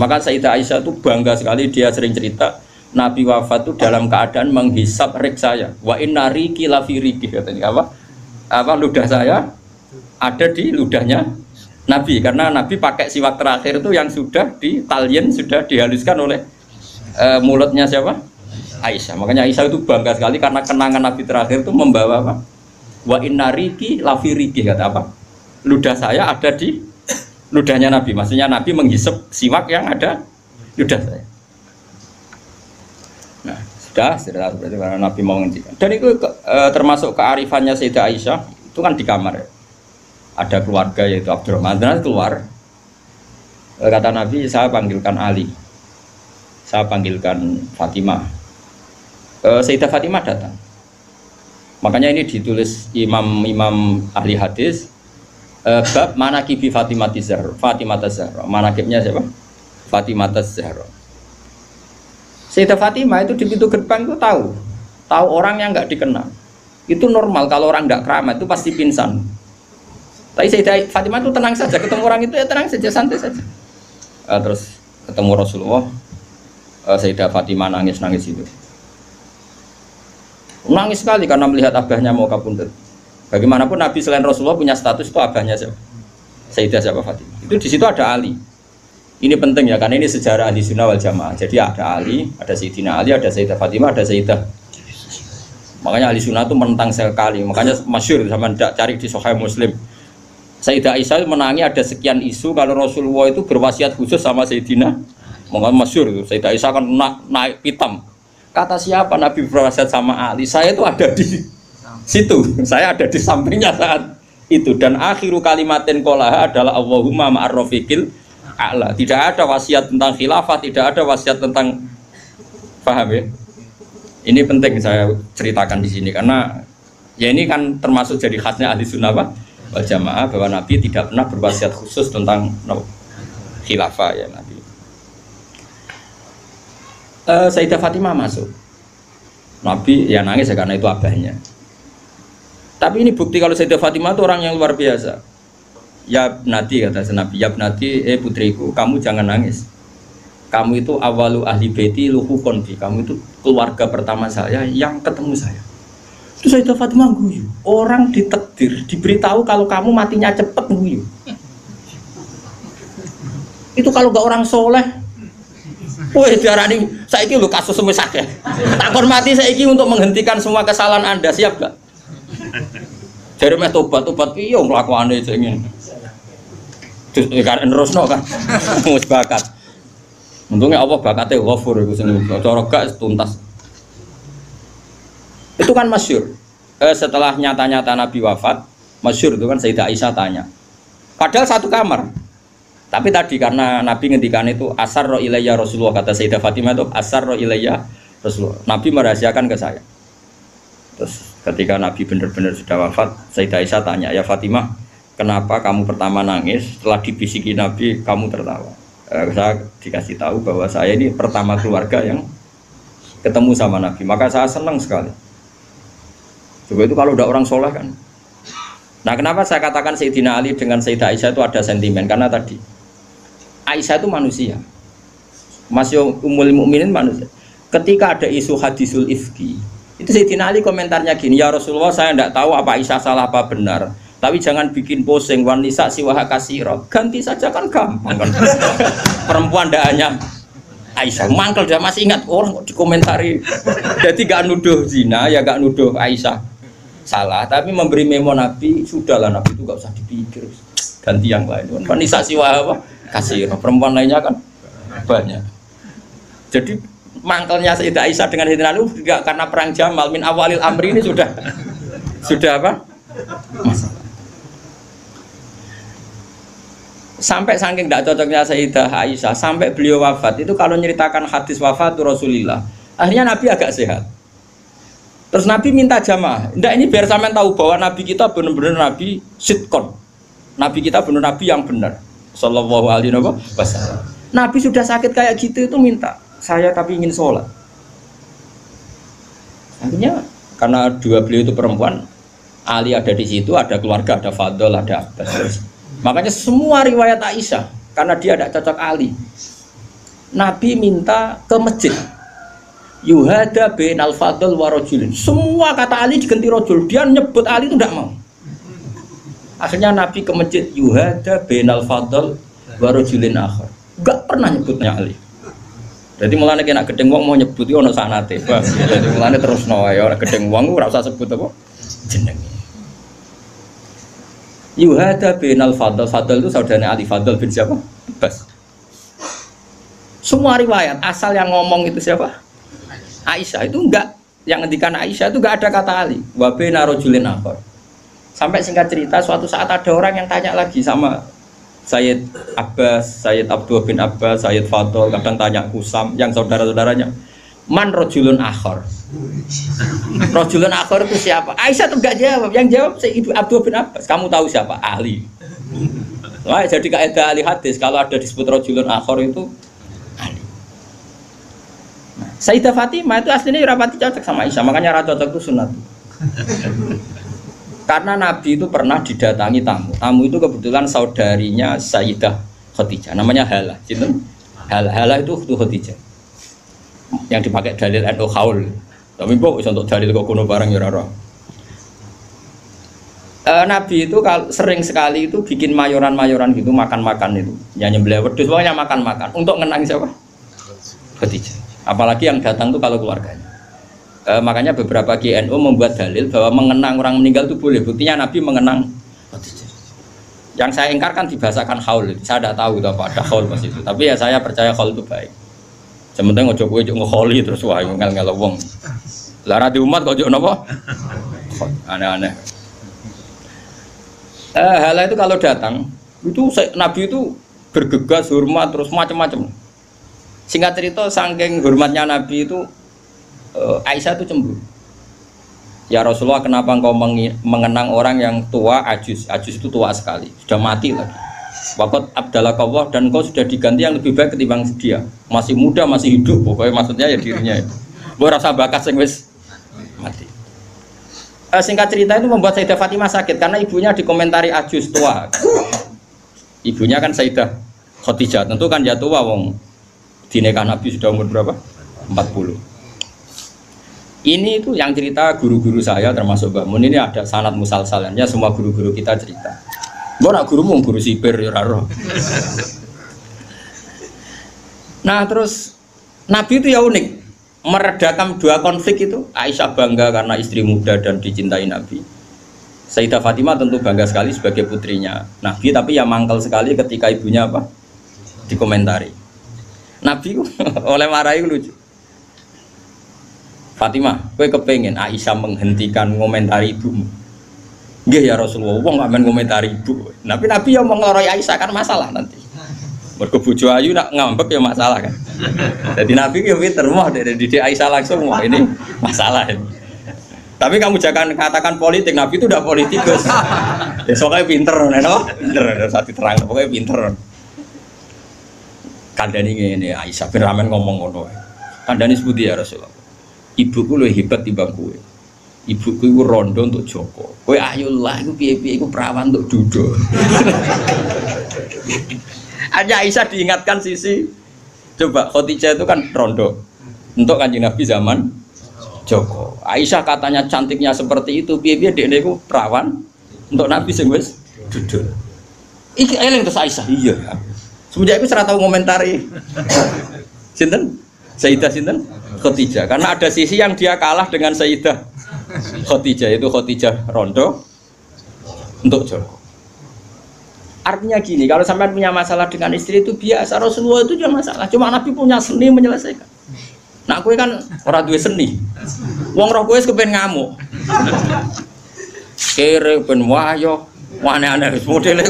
Maka Sayyidah Aisyah itu bangga sekali, dia sering cerita Nabi wafat itu dalam keadaan menghisap rik saya. Wa inna riki lafi riki katanya apa? Apa ludah saya ada di ludahnya Nabi, karena Nabi pakai siwak terakhir itu yang sudah ditalien, sudah dihaluskan oleh mulutnya siapa? Aisyah. Makanya Aisyah itu bangga sekali karena kenangan Nabi terakhir itu membawa apa? Wa inna riki lafi riki kata apa? Ludah saya ada di ludahnya Nabi. Maksudnya Nabi menghisap siwak yang ada ludah saya. Nah, sudah berarti karena Nabi mau menghentikan. Dan itu termasuk kearifannya Sayyidah Aisyah itu kan di kamar ya. Ada keluarga yaitu Abdurrahman dan keluar, kata Nabi saya panggilkan Ali, saya panggilkan Fatimah. Sayyidah Fatimah datang, makanya ini ditulis imam ahli hadis bab manaqibi Fatimah Zahra. Manaqibnya siapa? Fatimah Zahra. Sayyidah Fatimah itu di pintu gerbang itu tahu orang yang nggak dikenal itu normal, kalau orang nggak keramat itu pasti pingsan. Tapi Sayyidah Fatimah itu tenang saja, ketemu orang itu ya tenang saja, santai saja. Terus ketemu Rasulullah, Sayyidah Fatimah nangis itu. Nangis sekali karena melihat abahnya mau kabundut. Bagaimanapun Nabi selain Rasulullah punya status itu abahnya siapa? Sayyidah siapa? Fatimah. Itu di situ ada Ali. Ini penting ya, karena ini sejarah Ahli Sunnah wal Jamaah. Jadi ada Ali, ada Sayyidina Ali, ada Sayyidah Fatimah, ada Sayyidah. Makanya Ahli Sunnah itu menentang sekali. Makanya masyhur sama cari di Sahih Muslim. Sayyidah Aisyah menangi ada sekian isu kalau Rasulullah itu berwasiat khusus sama Sayyidina. Mungkin masyhur itu Sayyidah Aisyah kan naik pitam. Kata siapa Nabi berwasiat sama Ali? Saya itu ada di situ. Saya ada di sampingnya saat itu. Dan akhiru kalimatin qolaha adalah Allahumma ma'arrafiqil a'la. Tidak ada wasiat tentang khilafah, tidak ada wasiat tentang, paham ya? Ini penting saya ceritakan di sini karena ya ini kan termasuk jadi khasnya Ahli Sunnah wal Jamaah bahwa Nabi tidak pernah berwasiat khusus tentang khilafah ya Nabi. Sayyidah Fatimah masuk, Nabi ya nangis ya karena itu abahnya. Tapi ini bukti kalau Sayyidah Fatimah itu orang yang luar biasa. Ya Nabi kata Nabi, ya Nabi, putriku, kamu jangan nangis. Kamu itu awalu ahli baiti luhukon bi. Kamu itu keluarga pertama saya yang ketemu saya. Terus Sayyidah Fatimah guyu. Orang ditakdir, diberitahu kalau kamu matinya cepet guyu. Itu kalau gak orang soleh. Woi diarani saiki lho kasus semesak ya. Takon mati saiki untuk menghentikan semua kesalahan Anda, siap gak? Jare meh tobat piye nglakuane jenenge. Kan nerusno kan. Wis bakat. Untungnya Allah bakatnya ghafur iku sing cara gak tuntas. Itu kan masyhur. Setelah nyata-nyata Nabi wafat, masyhur itu kan Sayyidah Aisyah tanya. Padahal satu kamar. Tapi tadi karena Nabi ngendikan itu asarra ilayya Rasulullah, kata Sayyidah Fatimah itu asarra ilayya Rasulullah. Nabi merahasiakan ke saya. Terus ketika Nabi benar-benar sudah wafat, Sayyidah Aisyah tanya, "Ya Fatimah, kenapa kamu pertama nangis? Setelah dibisiki Nabi kamu tertawa?" Saya dikasih tahu bahwa saya ini pertama keluarga yang ketemu sama Nabi, maka saya senang sekali. Coba itu kalau udah orang soleh kan. Nah kenapa saya katakan Sayyidina Ali dengan Sayyidah Aisyah itu ada sentimen? Karena tadi Aisyah itu manusia, masih Ummul Mukminin manusia. Ketika ada isu hadisul ifki, itu Sayyidina Ali komentarnya gini, ya Rasulullah saya tidak tahu apa Aisyah salah apa benar, tapi jangan bikin pusing, wanita siwaha kasiro, ganti saja kan gampang kan. Perempuan tidak hanya Aisyah, mangkel dia masih ingat orang kok dikomentari. Jadi gak nuduh zina ya gak nuduh Aisyah salah, tapi memberi memo Nabi, sudahlah Nabi itu gak usah dipikir, ganti yang lain. Wanita siwaha apa kasiro, perempuan lainnya kan banyak. Jadi mangkelnya Sayyidah Aisyah dengan Sayyidina Ali juga karena perang Jamal min awalil amri ini sudah apa? Masalah. Sampai saking tidak cocoknya Sayyidah Aisyah, sampai beliau wafat itu kalau nyeritakan hadis wafat Rasulullah, akhirnya Nabi agak sehat. Terus Nabi minta jamaah. Ndak ini biar sampean tahu bahwa Nabi kita benar-benar Nabi sidqon. Nabi kita benar Nabi yang benar. Sallallahu alaihi wasallam. Nabi sudah sakit kayak gitu itu minta, saya tapi ingin sholat. Akhirnya karena dua beliau itu perempuan, Ali ada di situ, ada keluarga, ada Fadl, ada Abbas. Makanya semua riwayat Aisyah, karena dia tidak cocok Ali, Nabi minta ke masjid. Yuhada bin al-Fadl wa rajulin. Semua kata Ali diganti rajul. Dia nyebut Ali itu tidak mau. Akhirnya Nabi ke masjid. Yuhada bin al-Fadl wa rajulin akhar. Enggak pernah nyebutnya Ali. Jadi mulane kena gedeng wong mau nyebut itu ono sanate. Jadi mulane terus wae ora gedeng wong ora usah sebut apa jenenge. Yuhada bin al-Fadl. Fadl itu saudaranya Ali. Fadl bin siapa? Abbas. Semua riwayat asal yang ngomong itu siapa? Aisyah. Itu enggak, yang ngendikan Aisyah itu enggak ada kata Ali. Wa baina rajulin akhar. Sampai singkat cerita suatu saat ada orang yang tanya lagi sama Sayyid Abbas, Sayyid Abdullah bin Abbas, Sayyid Fadl, kadang tanya Kusam yang saudara-saudaranya. Man rajulun akhar. Rajulun akhar itu siapa? Aisyah tuh enggak jawab. Yang jawab Sayyid Abdullah bin Abbas. Kamu tahu siapa? Ali. Wah, jadi kaidah ahli hadis kalau ada disebut rajulun akhar itu Sayyidah Fatimah itu aslinya rapati cocok sama Aisyah, makanya rata cocok itu sunat. Karena Nabi itu pernah didatangi tamu. Tamu itu kebetulan saudarinya Sayyidah Khadijah, namanya Halah. Halah itu Khadijah. Yang dipakai dalil NU Haul. Tapi kok untuk dalil kok kuno barang ya ora. Nabi itu sering sekali itu bikin mayoran-mayoran gitu, makan-makan itu. Ya nyembelih wedhus, pokoknya makan-makan untuk ngenang siapa? Khadijah. Apalagi yang datang itu kalau keluarganya. Makanya beberapa GNU membuat dalil bahwa mengenang orang meninggal itu boleh. Buktinya Nabi mengenang. Yang saya ingkarkan dibahasakan haul. Saya tidak tahu itu apa ada haul pas itu. Tapi ya saya percaya haul itu baik. Sementara ngojo kowe ngeholi terus wah ngel-ngel wong. Lara di umat kok ojo napa? Aneh-aneh. Hal itu kalau datang itu Nabi itu bergegas hormat terus macam-macam. Singkat cerita, saking hormatnya Nabi itu Aisyah itu cemburu. Ya Rasulullah, kenapa engkau mengenang orang yang tua, ajus? Ajus itu tua sekali, sudah mati lagi. Waqat abdalakallah, dan engkau sudah diganti yang lebih baik ketimbang dia. Masih muda, masih hidup, pokoknya maksudnya ya dirinya itu. Gue rasa bakat sing wis mati. Singkat cerita itu membuat Sayyidah Fatimah sakit karena ibunya dikomentari ajus tua. Ibunya kan Sayyidah Khadijah, tentu kan ya tua wong. Di nikah Nabi sudah umur berapa? 40. Ini itu yang cerita guru-guru saya termasuk Mbak Mun, ini ada sanad musalsalannya, semua guru-guru kita cerita. Gue nak guru sipir ya raro. Nah terus Nabi itu ya unik, meredakan dua konflik itu. Aisyah bangga karena istri muda dan dicintai Nabi. Sayyidah Fatimah tentu bangga sekali sebagai putrinya Nabi, tapi ya mangkel sekali ketika ibunya apa? Dikomentari. Nabi oleh marahi lucu. Fatimah, kowe kepengen Aisyah menghentikan ngomentari ibumu? Nggih ya Rasulullah, wong gak men ngomentari ibu. Nabi yang mau ngeloroi Aisyah kan masalah nanti. Mergo bojo ayu nak ngambek ya masalah kan. Jadi Nabi ya pinter mah dari didik Aisyah langsung wah ini masalah ini. Tapi kamu jangan katakan politik, Nabi itu udah politikus. Besoknya pinter, no? Pinter, saat diterang, pokoknya pinter. Kandani ini Aisyah bin Ramen ngomong ngono. Kandani sebuti ya Rasulullah. Ibuku lebih hebat timbang kowe. Ibuku itu rondo untuk Joko. Kowe ayolah iku piye-piye iku perawan untuk Dudo. Hanya Aisyah diingatkan sisi coba Khadijah itu kan rondo untuk Kanjeng Nabi zaman Joko. Aisyah katanya cantiknya seperti itu, piye-piye dekne iku perawan untuk Nabi sing wis Dudo. Iki eling terus Aisyah. Iya. Semenjak itu serah tahu ngomentari sinten? Sayyidah sinten? Khadijah. Karena ada sisi yang dia kalah dengan Sayyidah Khadijah, itu Khadijah rondo untuk Joko. Artinya gini, kalau sampai punya masalah dengan istri itu biasa, Rasulullah itu juga masalah. Cuma Nabi punya seni menyelesaikan. Nah, kowe kan orang duwe seni. Wong roh kowe kepen ngamuk. Kere ben wayo, aneh-aneh modele.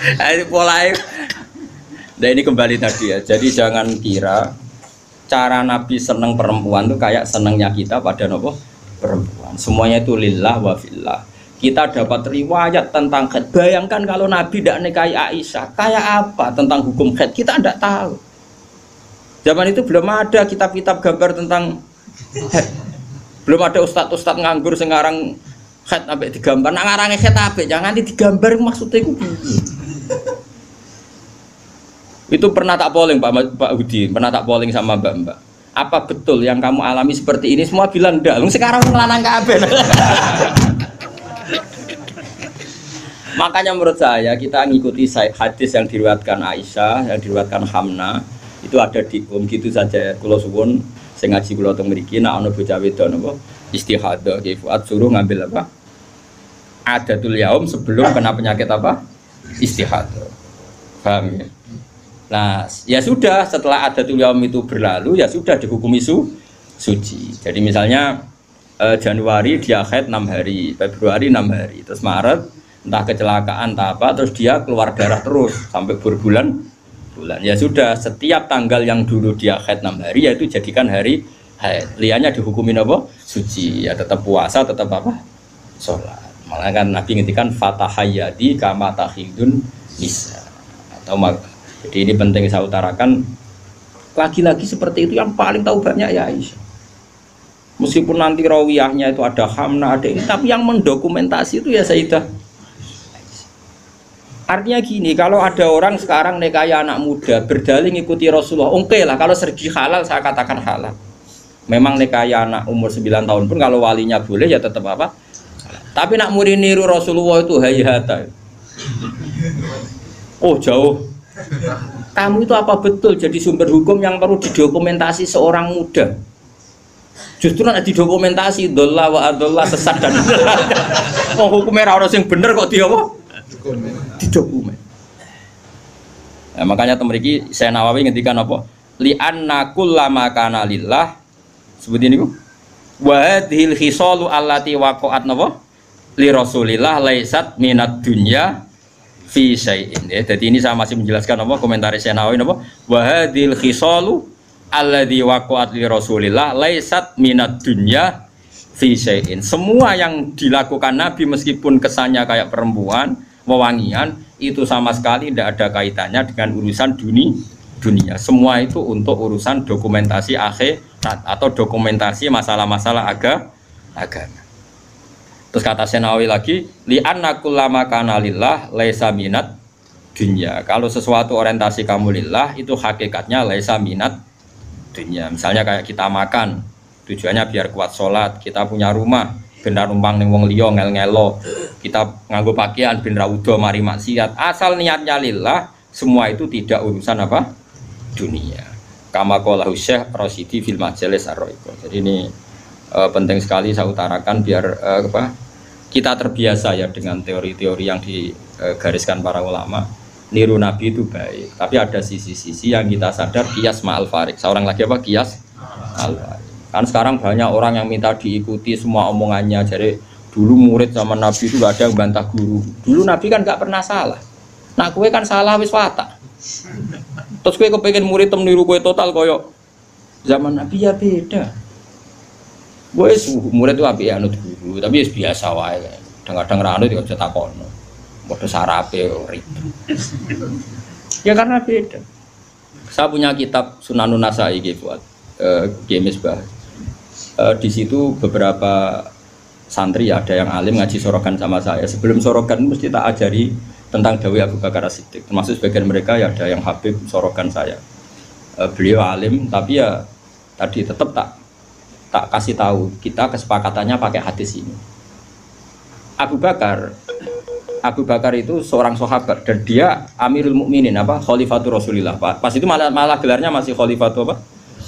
Ini polanya. Nah ini kembali tadi ya. Jadi jangan kira cara Nabi seneng perempuan tuh kayak senengnya kita pada nopo perempuan. Semuanya itu lillah wa fillah. kita dapat riwayat tentang haid. Bayangkan kalau Nabi tidak nikahi Aisyah, kayak apa tentang hukum haid? Kita tidak tahu. Zaman itu belum ada kitab-kitab gambar tentang haid. Belum ada ustadz-ustadz nganggur sekarang haid sampai digambar. Nak ngarang haid apa? Jangan digambar maksudnya itu. Itu pernah tak polling Pak Udin, pernah tak polling sama Mbak. Apa betul yang kamu alami seperti ini? Semua bilang enggak. Sekarang ngelanang kabeh. Makanya menurut saya kita ngikuti hadis yang diriwayatkan Aisyah, yang diriwayatkan Hamna, itu ada di gitu saja. Kula suwun sing ngaji kula teng mriki nek ana bocah wedok napa istihadah ki Fuad suruh ngambil apa? Adatul yaum sebelum kena penyakit apa? Istihadah. Paham ya? Nah, ya sudah setelah adatul yaum itu berlalu ya sudah dihukumi suci. Jadi misalnya Januari dia haid 6 hari, Februari 6 hari, terus Maret entah kecelakaan entah apa, terus dia keluar darah terus sampai berbulan-bulan. Ya sudah, setiap tanggal yang dulu dia haid 6 hari yaitu jadikan hari haid. Liannya dihukumin apa? Suci. Ya tetap puasa, tetap apa? Sholat. Malah kan Nabi ngintikan fatahayyadi kama tahidun nisa. Jadi ini penting saya utarakan. Lagi-lagi seperti itu yang paling tahu banyak ya Aisyah. Meskipun nanti rawiyahnya itu ada Hamna, ada ini, tapi yang mendokumentasi itu ya Sayyidah. Artinya gini, kalau ada orang sekarang nikahi anak muda berdalih ngikuti Rasulullah, oke lah, kalau segi halal saya katakan halal. Memang nikahi anak umur 9 tahun pun kalau walinya boleh ya tetap apa? Tapi nak murid niru Rasulullah itu hayata. Oh jauh. Kamu itu apa betul jadi sumber hukum yang perlu didokumentasi seorang muda? Justru nak didokumentasi dolla wa adolla sesat dan oh hukumnya orang yang bener kok dia apa? Di dokumen. Nah, makanya temeriki saya Nawawi ngendikan apa? Li anna kullama kana lillah seperti ini ku. Wa hadhil khisalu allati waqa'at napa? Li Rasulillah laisat minad dunya fi syai'in. Ya, jadi ini saya masih menjelaskan apa komentar saya Nawawi napa? Wa hadhil khisalu alladzi waqa'at li Rasulillah laisat minad dunya fi syai'in. Semua yang dilakukan Nabi meskipun kesannya kayak perempuan wewangian itu sama sekali tidak ada kaitannya dengan urusan dunia. Semua itu untuk urusan dokumentasi akhirat atau dokumentasi masalah-masalah agama. Terus kata Senawi lagi, li anna kullama kana lillah laisa minat dunya. Kalau sesuatu orientasi kamu lillah itu hakikatnya laisa minat dunya. Misalnya kayak kita makan, tujuannya biar kuat sholat, kita punya rumah benar numpang ning wong liya ngel-ngelo, kita nganggo pakaian ben ra udo mari maksiat, asal niatnya lillah, semua itu tidak urusan apa? Dunia. Kama qala Syekh Rasyidi fil Majalis Ar-Ra'iqah. Jadi ini penting sekali saya utarakan biar kita terbiasa ya dengan teori-teori yang digariskan para ulama. Niru Nabi itu baik, tapi ada sisi-sisi yang kita sadar qiyas ma'al farik. Seorang lagi apa? Qiyas ma'al farik. Kan sekarang banyak orang yang minta diikuti semua omongannya. Jadi dulu murid sama Nabi itu gak ada yang bantah guru. Dulu Nabi kan gak pernah salah. Nah kue kan salah wis watak. Terus kue kepengen murid meniru kue total koyok zaman Nabi ya beda. Gue murid itu api anut guru, tapi biasa wae. Kadang-kadang ranut juga bisa takono. Bodoh sarape ribet. Ya karena beda. Saya punya kitab Sunanun Nasai buat Misbah. Di situ beberapa santri ada yang alim ngaji sorogan sama saya. Sebelum sorogan mesti tak ajari tentang Dawei Abu Bakar As-Siddiq. Termasuk sebagian mereka ya ada yang habib sorogan saya. Beliau alim tapi ya tadi tetap tak kasih tahu kita kesepakatannya pakai hadis ini. Abu Bakar itu seorang sahabat dan dia Amirul Mukminin Khalifatul Rasulillah. Pas itu malah gelarnya masih Khalifatul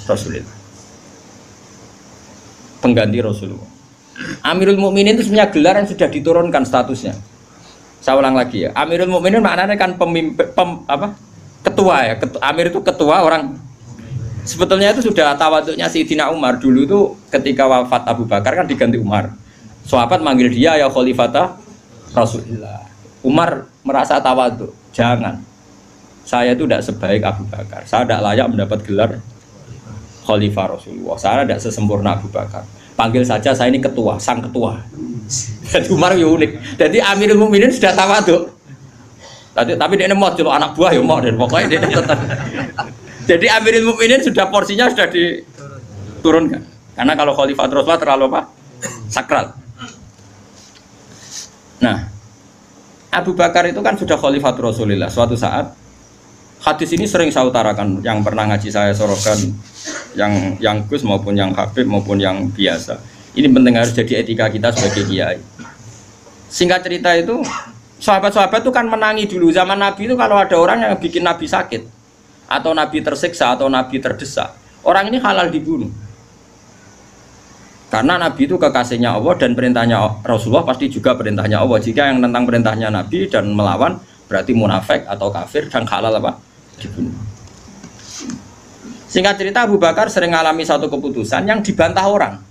Rasulillah. Pengganti Rasulullah. Amirul Mukminin itu sebenarnya gelar yang sudah diturunkan statusnya. Saya ulang lagi ya. Amirul Mukminin maknanya kan ketua ya. Amir itu ketua orang. Sebetulnya itu sudah tawaduknya Sayyidina Umar dulu itu ketika wafat Abu Bakar kan diganti Umar. Sahabat manggil dia ya Khalifata Rasulullah. Umar merasa tawaduk. Jangan. Saya itu tidak sebaik Abu Bakar. Saya tidak layak mendapat gelar khalifah Rasulullah. Saya tidak sesempurna Abu Bakar. Panggil saja saya ini ketua, sang ketua. Jadi Umar ya unik. Jadi Amirul Mukminin sudah tawadhu. Tapi dia mau celok anak buah ya mau, dan pokoknya dia tetap. Jadi Amirul Mukminin sudah porsinya sudah diturunkan. Karena kalau khalifah Rasulullah terlalu apa? Sakral. Nah, Abu Bakar itu kan sudah khalifah Rasulullah. Suatu saat hadis ini sering saya utarakan, yang pernah ngaji saya sorokan, yang Gus maupun yang Habib maupun yang biasa. Ini penting, harus jadi etika kita sebagai kiai. Singkat cerita itu, sahabat-sahabat itu kan menangi dulu zaman Nabi itu kalau ada orang yang bikin Nabi sakit atau Nabi tersiksa atau Nabi terdesak, orang ini halal dibunuh. Karena Nabi itu kekasihnya Allah dan perintahnya Rasulullah pasti juga perintahnya Allah. Jika yang tentang perintahnya Nabi dan melawan berarti munafik atau kafir dan halal apa? Dibunuh. Singkat cerita Abu Bakar sering mengalami satu keputusan yang dibantah orang.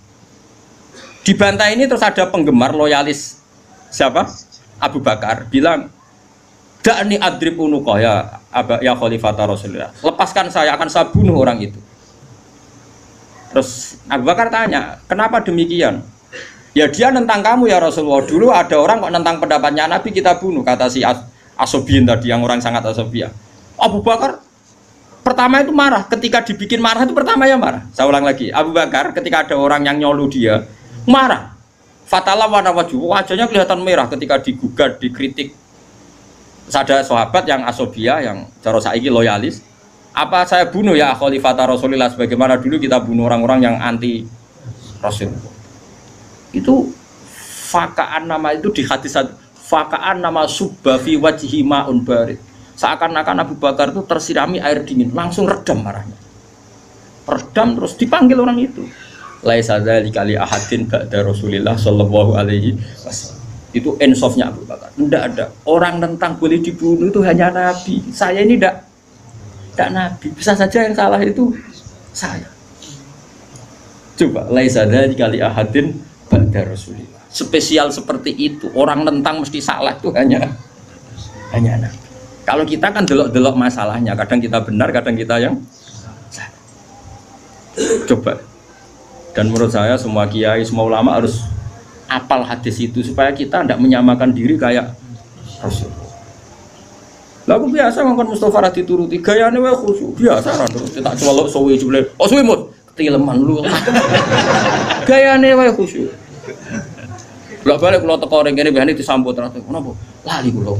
Dibantah ini terus ada penggemar loyalis siapa? Abu Bakar bilang, "Da'ni adrib unuqah ya khalifata Rasulullah. Lepaskan saya, akan saya bunuh orang itu." Terus Abu Bakar tanya, "Kenapa demikian?" "Ya dia nentang kamu ya Rasulullah. Dulu ada orang kok nentang pendapatnya Nabi kita bunuh," kata si Asobiyin tadi, yang orang sangat asobiyah. Abu Bakar pertama itu marah, ketika dibikin marah itu pertama ya marah. Saya ulang lagi, Abu Bakar ketika ada orang yang nyolu dia marah. Fatalah warna wajahnya kelihatan merah ketika digugat, dikritik. Ada sahabat yang asobiyah, yang cara saiki loyalis. Apa saya bunuh ya khalifata Rasulullah sebagaimana dulu kita bunuh orang-orang yang anti Rasul. Itu fakaan nama itu di hadis fakaan nama subba fi wajhi ma'un barid. Seakan-akan Abu Bakar itu tersirami air dingin, langsung redam marahnya. Redam terus dipanggil orang itu. Laisa dzalika li ahadin ba'da Rasulillah sallallahu alaihi wasallam. Itu ensofnya Abu Bakar. Tidak ada orang tentang boleh dibunuh itu hanya Nabi. Saya ini tidak Nabi. Bisa saja yang salah itu saya. Coba laisa dzalika li ahadin ba'da Rasulillah. Spesial seperti itu, orang tentang mesti salah itu hanya Nabi. Kalau kita kan delok-delok masalahnya, kadang kita benar, kadang kita yang salah. Coba. Dan menurut saya semua kiai, semua ulama harus apal hadis itu supaya kita tidak menyamakan diri kayak Rasul. Lagu biasa ngomong Mustafa Radhi turuti gayane wae khusyuk biasa kan terus tak colok suwe jule. Oh suwe mut ketileman lu. Gayane wae khusyuk. Lah balik kula teko ring kene biasane disambut terus. Kenapa? Lali kula.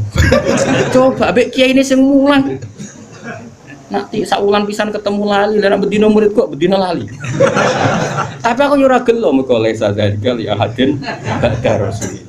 Coba mbek kiai ini sing mulang. Nanti saulan pisan ketemu lali, lan bedino murid kok bedino lali. Tapi aku yo ora gelo mergo lesa dari kali ahadin ba'da Rasul.